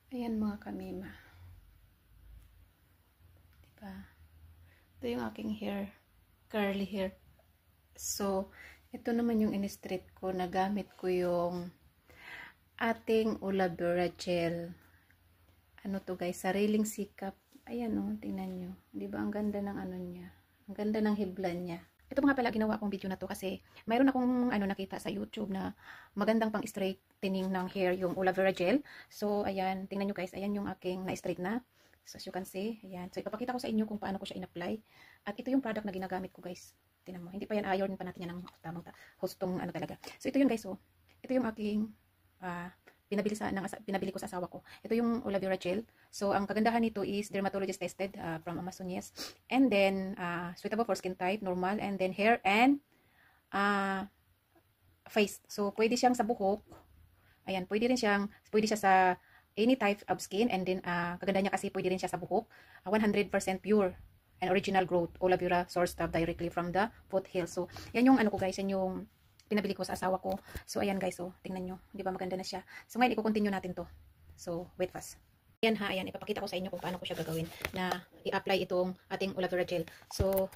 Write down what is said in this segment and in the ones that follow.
Ayan mga kamima. Diba? Ito yung aking hair. Curly hair. So, ito naman yung in-straight ko. Nagamit ko yung ating Ula Vera Gel. Ano to guys? Sariling sikap. Ayan o, tingnan nyo. Diba ang ganda ng ano niya? Ang ganda ng hiblan niya. Ito mga pala ginawa kong video na to kasi mayroon akong nakita sa YouTube na magandang pang straightening ng hair yung Ula Vera Gel. So ayan, tingnan nyo guys, ayan yung aking na-straight na. So as you can see, ayan. So ipapakita ko sa inyo kung paano ko siya in-apply. At ito yung product na ginagamit ko guys. Tingnan mo, hindi pa yan iron pa natin yan ng tamang hustong ano talaga. So ito yun guys, oh. Ito yung aking pinabili ko sa asawa ko. Ito yung Ula Vera Gel. So, ang kagandahan nito is dermatologist tested from Amazon, yes. And then, suitable for skin type, normal, and then hair and face. So, pwede siyang sa buhok. Ayan, pwede siya sa any type of skin. And then, kaganda niya kasi pwede rin siya sa buhok. 100% pure and original growth. Ula Vera sourced directly from the foothills. So, yan yung ano ko guys, yan yung pinabili ko sa asawa ko. So, ayan guys, oh, tingnan nyo. Di ba maganda na siya? So, ngayon, i-continue natin to. So, wait fast. Ayan ha, ayan. Ipapakita ko sa inyo kung paano ko siya gagawin na i-apply itong ating Ula Vera Gel. So,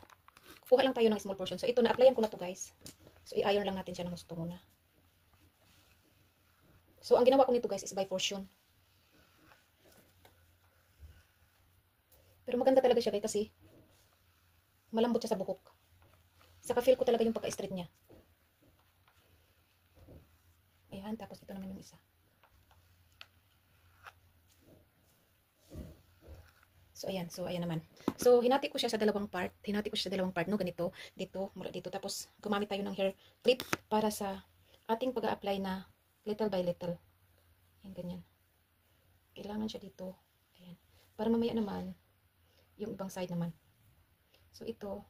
kuha lang tayo ng small portion. So, ito, na-applyan ko na to guys. So, i-iron lang natin siya ng gusto muna. So, ang ginawa ko nito guys is by portion. Pero maganda talaga siya guys kasi malambot siya sa buhok. Saka feel ko talaga yung pagka-straight niya. Ayan, tapos ito naman yung isa. So, ayan naman. So, hinati ko siya sa dalawang part. No, ganito, dito, mula dito. Tapos, gumamit tayo ng hair clip para sa ating pag-a-apply na little by little. Ayan, ganyan. Kailangan siya dito. Ayan. Para mamaya naman, yung ibang side naman. So, ito,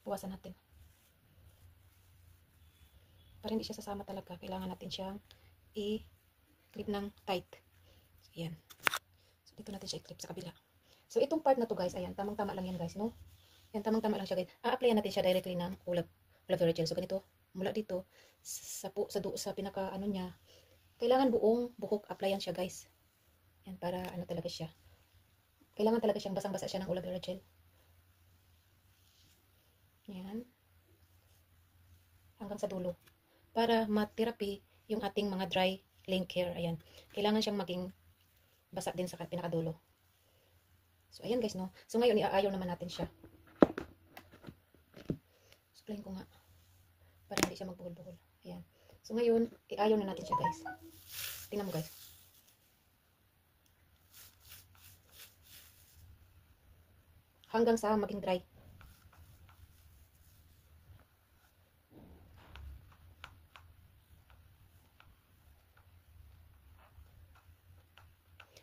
buwasan natin. Para hindi siya sasama talaga, kailangan natin siyang i-clip ng tight. So, ayan. So, dito natin siya i-clip sa kabila. So, itong part na to guys, ayan, tamang-tama lang yan guys, no? Yan, tamang-tama lang siya guys. A-applyan natin siya directly ng Ula Vera Gel. So, ganito, mula dito, sa pinaka, ano niya, kailangan buong buhok applyan siya guys. Yan, para ano talaga siya. Kailangan talaga siyang basang-basa siya ng Ula Vera Gel. Yan. Hanggang sa dulo. Para ma-therapy yung ating mga dry link hair. Ayan. Kailangan siyang maging basa din sa pinakadulo. So, ayan guys, no? So, ngayon, i-iron naman natin siya. Explain ko nga. Para hindi siya magbuhol-buhol. Ayan. So, ngayon, i-iron na natin siya, guys. Tingnan mo, guys. Hanggang sa maging dry.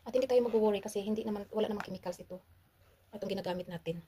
At hindi tayo mag-worry kasi wala namang chemicals ito. Itong ginagamit natin.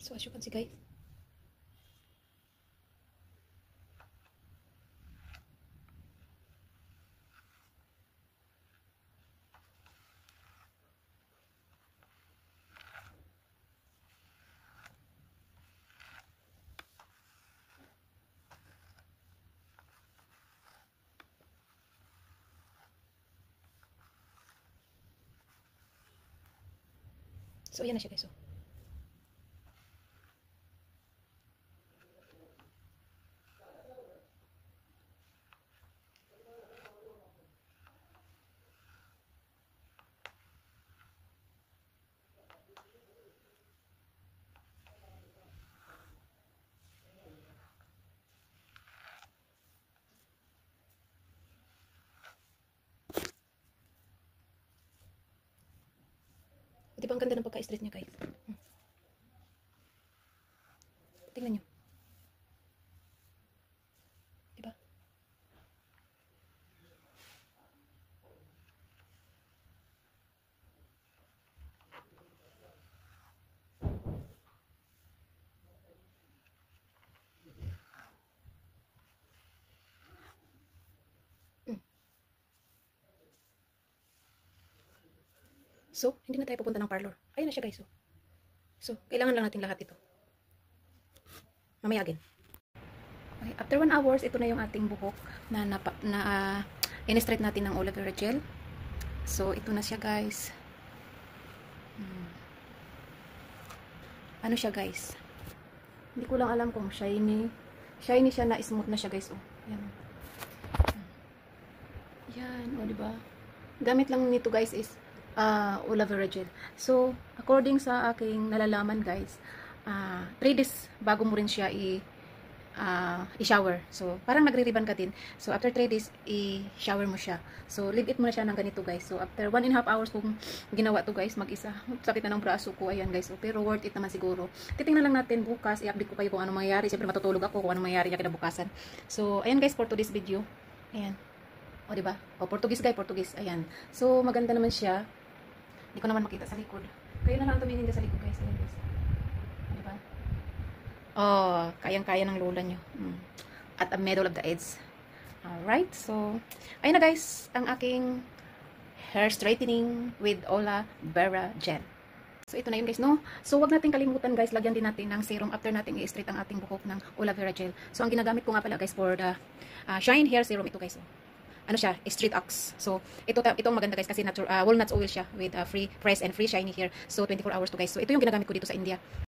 So, as you can see, guys. So, ayan na siya, guys. So, ang ganda ng pagka-straight niya, guys. Tingnan niyo. Diba? So, hindi na tayo pupunta ng parlor. Ayun na siya, guys. So, kailangan lang natin lahat ito. Mamaya again. Okay, after 1 hours, ito na yung ating buhok na in-straight natin ng aloe vera gel. So, ito na siya, guys. Ano siya, guys? Hindi ko lang alam kung shiny. Shiny siya na smooth na siya, guys. Oh, yan. Yan, o, diba? Gamit lang nito, guys, is aloe vera gel. So, according sa aking nalalaman, guys, 3 days bago mo rin siya i-shower. So, parang nagre-ribbon ka din. So, after 3 days, i-shower mo siya. So, leave it mo na siya ng ganito, guys. So, after 1.5 hours kung ginawa to, guys, mag-isa. Sakit na ng braso ko. Ayan, guys. So, pero worth it naman siguro. Titingnan lang natin bukas. I-update ko kayo kung ano mangyayari. Siyempre, matutulog ako kung ano mangyayari niya kinabukasan. So, ayan, guys, for today's video. Ayan. O, diba? O, Portuguese, guys. Portuguese. Ayan. So, maganda naman siya. Hindi ko naman makita sa likod. Kayo na lang tumingin sa likod, guys. Ayan, guys. Diba? Oh, kayang-kaya ng lola nyo. At the middle of the edge. Alright, so, ayun na, guys, ang aking hair straightening with aloe vera gel. So, ito na yun, guys, no? So, wag natin kalimutan, guys, lagyan din natin ng serum after natin i-straight ang ating buhok ng aloe vera gel. So, ang ginagamit ko nga pala, guys, for the Shine Hair Serum, ito, guys, ano siya, Street Ox. So, itong maganda, guys, kasi walnuts oil siya with free, fresh and free shiny hair. So, 24 hours to, guys. So, ito yung ginagamit ko dito sa India.